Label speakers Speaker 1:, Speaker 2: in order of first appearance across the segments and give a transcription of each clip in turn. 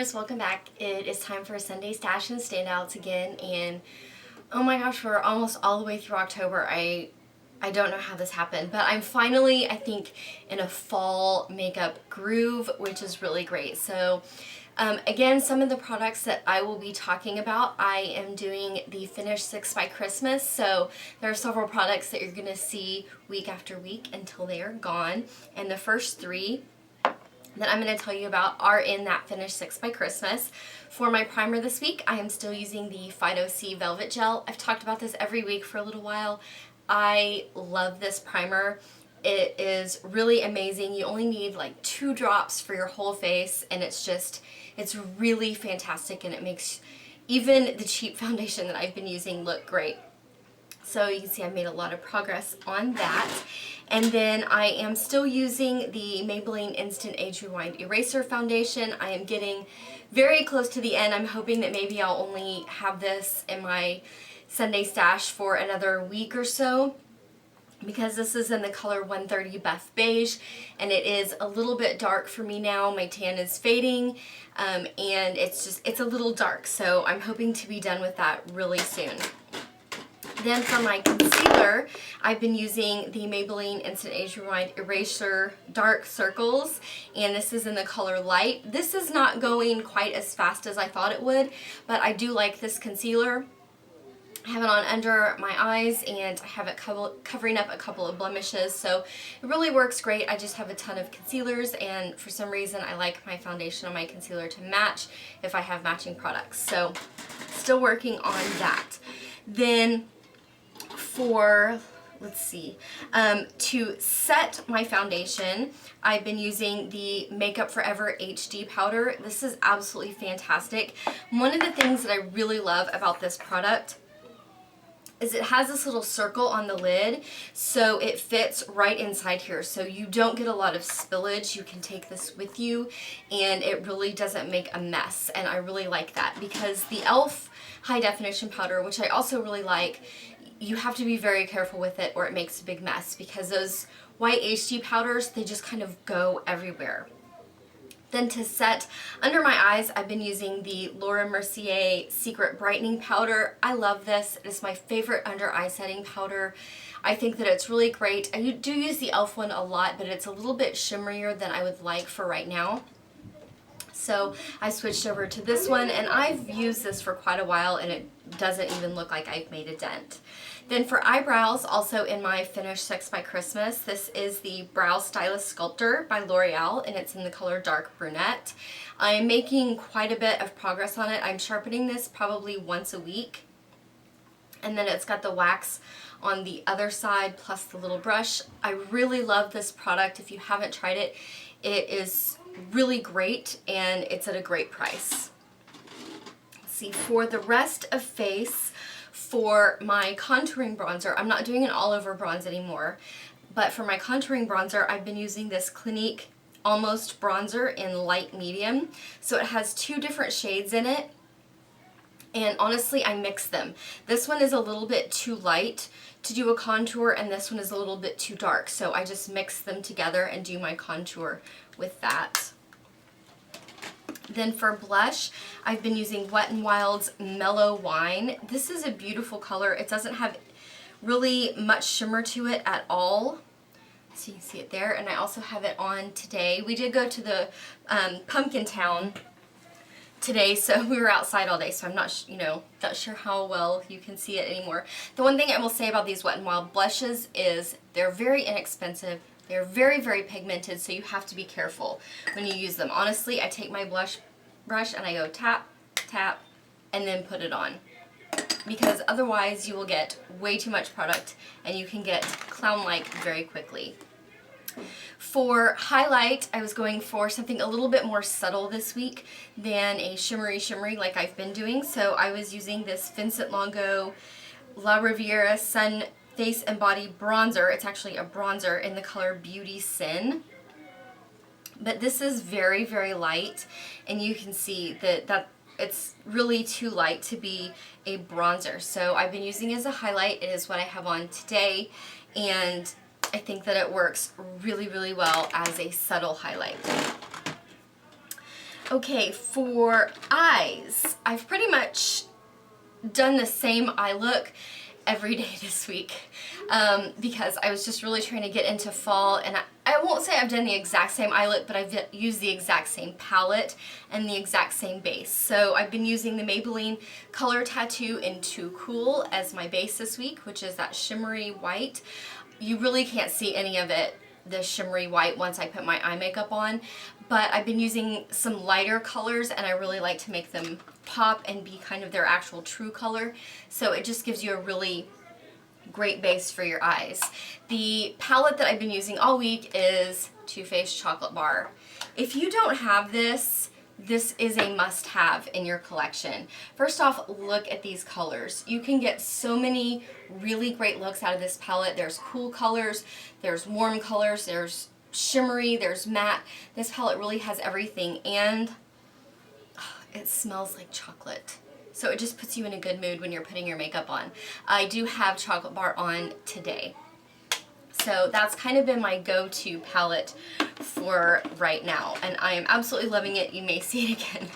Speaker 1: lovers, welcome back. It is time for Sunday Stash and Standouts again, and oh my gosh, we're almost all the way through October. I don't know how this happened, but I'm finally, I think, in a fall makeup groove, which is really great. So again, some of the products that I will be talking about, I am doing the Finish 6 by Christmas, so there are several products that you're going to see week after week until they are gone, and the first three that I'm going to tell you about are in that Finish 6 by Christmas. For my primer this week, I am still using the Fido C Velvet Gel. I've talked about this every week for a little while. I love this primer. It is really amazing. You only need like 2 drops for your whole face, and it's really fantastic, and it makes even the cheap foundation that I've been using look great. So you can see I've made a lot of progress on that. And then I am still using the Maybelline Instant Age Rewind Eraser Foundation. I am getting very close to the end. I'm hoping that maybe I'll only have this in my Sunday stash for another week or so, because this is in the color 130 Buff Beige, and it is a little bit dark for me now. My tan is fading, and it's a little dark, so I'm hoping to be done with that really soon. Then for my concealer, I've been using the Maybelline Instant Age Rewind Eraser Dark Circles, and this is in the color Light. This is not going quite as fast as I thought it would, but I do like this concealer. I have it on under my eyes, and I have it covering up a couple of blemishes, so it really works great. I just have a ton of concealers, and for some reason I like my foundation and my concealer to match if I have matching products. So still working on that. Then for, let's see, to set my foundation, I've been using the Makeup Forever HD powder. This is absolutely fantastic. One of the things that I really love about this product is it has this little circle on the lid, so it fits right inside here, so you don't get a lot of spillage. You can take this with you, and it really doesn't make a mess, and I really like that, because the e.l.f. high definition powder, which I also really like, you have to be very careful with it or it makes a big mess, because those white HD powders, they just kind of go everywhere. Then to set under my eyes, I've been using the Laura Mercier Secret Brightening Powder. I love this. It is my favorite under eye setting powder. I think that it's really great. I do use the e.l.f. one a lot, but it's a little bit shimmerier than I would like for right now. So I switched over to this one, and I've used this for quite a while, and it doesn't even look like I've made a dent. Then for eyebrows, also in my Finish 6 by Christmas, this is the Brow Stylist Sculptor by L'Oreal, and it's in the color Dark Brunette. I am making quite a bit of progress on it. I'm sharpening this probably once a week. And then it's got the wax on the other side plus the little brush. I really love this product. If you haven't tried it, it is really great, and it's at a great price. Let's see, for the rest of face, for my contouring bronzer, I'm not doing an all over bronze anymore, but for my contouring bronzer, I've been using this Clinique Almost Bronzer in light medium. So it has 2 different shades in it, and honestly I mix them. This one is a little bit too light to do a contour, and this one is a little bit too dark, so I just mix them together and do my contour with that. Then for blush, I've been using Wet n Wild's Mellow Wine. This is a beautiful color. It doesn't have really much shimmer to it at all, so you can see it there. And I also have it on today. We did go to the Pumpkin Town today, so we were outside all day, so I'm not, not sure how well you can see it anymore. The one thing I will say about these Wet n Wild blushes is they're very inexpensive. They're very, very pigmented, so you have to be careful when you use them. Honestly, I take my blush brush and I go tap, tap, and then put it on, because otherwise you will get way too much product and you can get clown-like very quickly. For highlight, I was going for something a little bit more subtle this week than a shimmery like I've been doing, so I was using this Vincent Longo La Riviera Sun Face and Body Bronzer. It's actually a bronzer in the color Beauty Sin. But this is very, very light, and you can see that it's really too light to be a bronzer. So I've been using it as a highlight. It is what I have on today, and I think that it works really, really well as a subtle highlight. Okay, for eyes, I've pretty much done the same eye look every day this week because I was just really trying to get into fall, and I won't say I've done the exact same eye look, but I've used the exact same palette and the exact same base. So I've been using the Maybelline Color Tattoo in Too Cool as my base this week, which is that shimmery white. You really can't see any of it, the shimmery white, once I put my eye makeup on, but I've been using some lighter colors, and I really like to make them pop and be kind of their actual true color, so it just gives you a really great base for your eyes. The palette that I've been using all week is Too Faced Chocolate Bar. If you don't have this, this is a must-have in your collection. First off, look at these colors. You can get so many really great looks out of this palette. There's cool colors, there's warm colors, there's shimmery, there's matte. This palette really has everything, and it smells like chocolate. So it just puts you in a good mood when you're putting your makeup on. I do have Chocolate Bar on today. So that's kind of been my go-to palette for right now, and I am absolutely loving it. You may see it again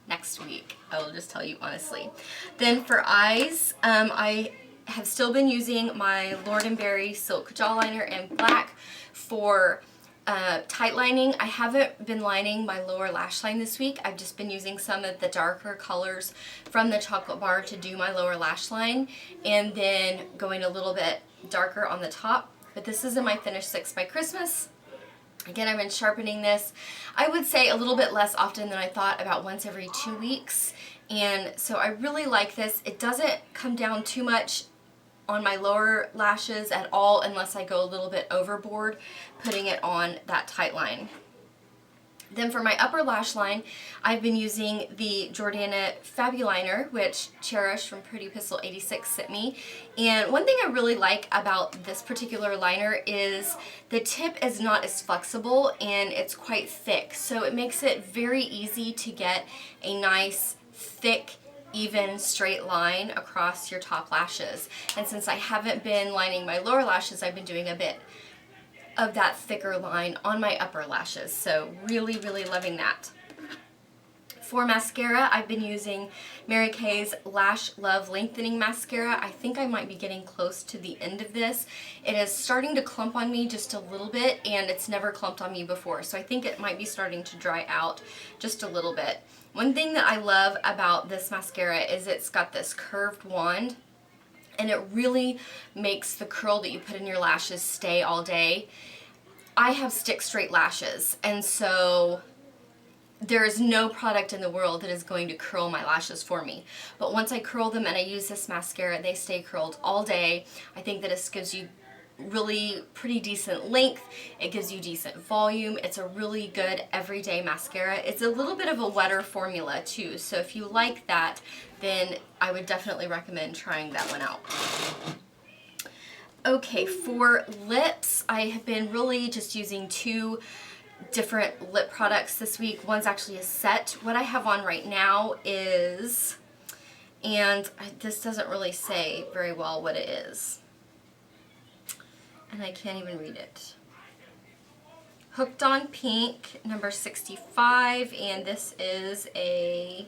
Speaker 1: next week, I will just tell you honestly. Then for eyes, I have still been using my Lord & Berry Silk Jawliner in black for tight lining. I haven't been lining my lower lash line this week. I've just been using some of the darker colors from the Chocolate Bar to do my lower lash line, and then going a little bit darker on the top. But this is in my Finish 6 by Christmas. Again, I've been sharpening this, I would say a little bit less often than I thought, about once every 2 weeks. And so I really like this. It doesn't come down too much on my lower lashes at all unless I go a little bit overboard putting it on that tight line. Then for my upper lash line, I've been using the Jordana Fabuliner, which Cherish from Pretty Pistol 86 sent me. And one thing I really like about this particular liner is the tip is not as flexible, and it's quite thick. So it makes it very easy to get a nice, thick, even straight line across your top lashes. And since I haven't been lining my lower lashes, I've been doing a bit of that thicker line on my upper lashes. So really, really loving that. For mascara, I've been using Mary Kay's Lash Love Lengthening Mascara. I think I might be getting close to the end of this. It is starting to clump on me just a little bit, and it's never clumped on me before, so I think it might be starting to dry out just a little bit. One thing that I love about this mascara is it's got this curved wand, and it really makes the curl that you put in your lashes stay all day. I have stick straight lashes, and so there is no product in the world that is going to curl my lashes for me. But once I curl them and I use this mascara, they stay curled all day. I think that this gives you really pretty decent length. It gives you decent volume. It's a really good everyday mascara. It's a little bit of a wetter formula too, so if you like that, then I would definitely recommend trying that one out. Okay, for lips, I have been really just using two different lip products this week. One's actually a set. What I have on right now is, and this doesn't really say very well what it is, and I can't even read it. Hooked on Pink, number 65, and this is a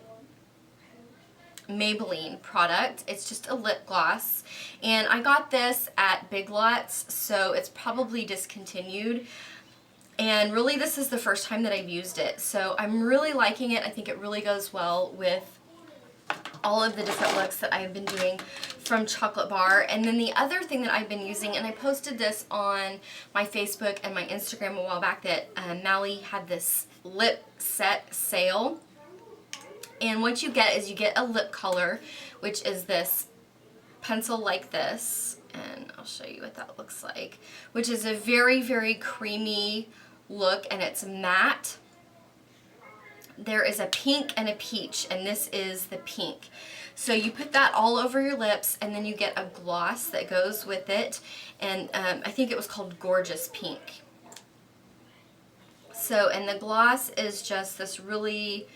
Speaker 1: Maybelline product. It's just a lip gloss, and I got this at Big Lots, so it's probably discontinued. And really, this is the first time that I've used it, so I'm really liking it. I think it really goes well with all of the different looks that I've been doing from Chocolate Bar. And then the other thing that I've been using, and I posted this on my Facebook and my Instagram a while back, that Mally had this lip set sale. And what you get is you get a lip color, which is this pencil like this, and I'll show you what that looks like, which is a very, very creamy look, and it's matte. There is a pink and a peach, and this is the pink. So you put that all over your lips, and then you get a gloss that goes with it, and I think it was called Gorgeous Pink. So, and the gloss is just this really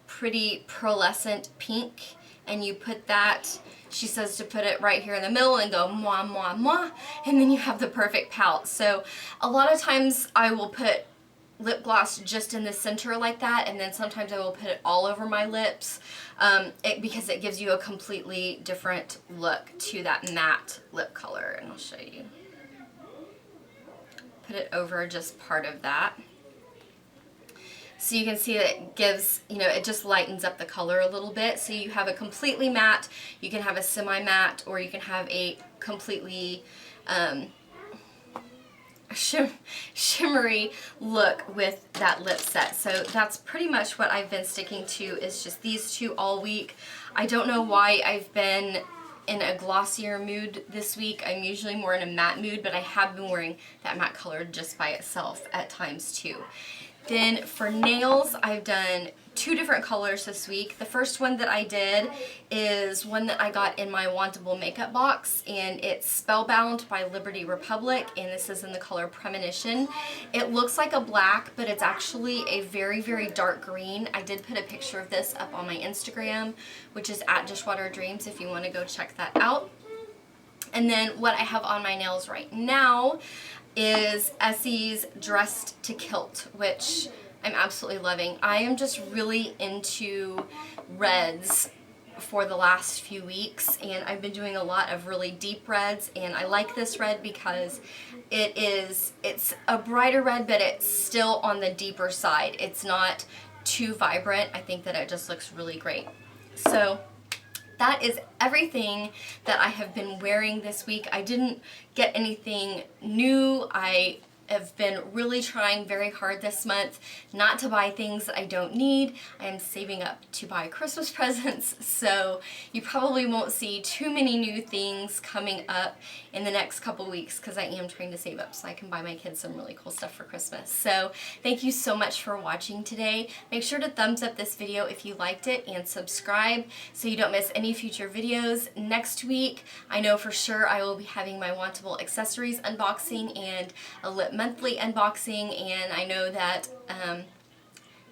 Speaker 1: pretty pearlescent pink, and you put that, she says to put it right here in the middle and go mwah, mwah, mwah, and then you have the perfect pout. So a lot of times I will put lip gloss just in the center like that, and then sometimes I will put it all over my lips because it gives you a completely different look to that matte lip color. And I'll show you. Put it over just part of that. So you can see that it gives, you know, it just lightens up the color a little bit. So you have a completely matte, you can have a semi-matte, or you can have a completely shimmery look with that lip set. So that's pretty much what I've been sticking to, is just these two all week. I don't know why I've been in a glossier mood this week. I'm usually more in a matte mood, but I have been wearing that matte color just by itself at times too. Then for nails, I've done 2 different colors this week. The first one that I did is one that I got in my Wantable makeup box, and it's Spellbound by Liberty Republic, and this is in the color Premonition. It looks like a black, but it's actually a very, very dark green. I did put a picture of this up on my Instagram, which is @DishwaterDreams, if you want to go check that out. And then what I have on my nails right now is Essie's Dressed to Kilt, which I'm absolutely loving. I am just really into reds for the last few weeks, and I've been doing a lot of really deep reds, and I like this red because it's a brighter red, but it's still on the deeper side. It's not too vibrant. I think that it just looks really great. So that is everything that I have been wearing this week. I didn't get anything new. I have been really trying very hard this month not to buy things that I don't need. I am saving up to buy Christmas presents, so you probably won't see too many new things coming up in the next couple weeks because I am trying to save up so I can buy my kids some really cool stuff for Christmas. So thank you so much for watching today. Make sure to thumbs up this video if you liked it, and subscribe so you don't miss any future videos. Next week, I know for sure I will be having my Wantable accessories unboxing and a lip monthly unboxing, and I know that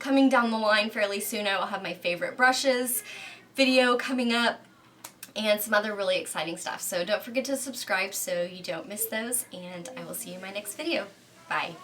Speaker 1: coming down the line fairly soon I will have my favorite brushes video coming up and some other really exciting stuff. So don't forget to subscribe so you don't miss those, and I will see you in my next video. Bye.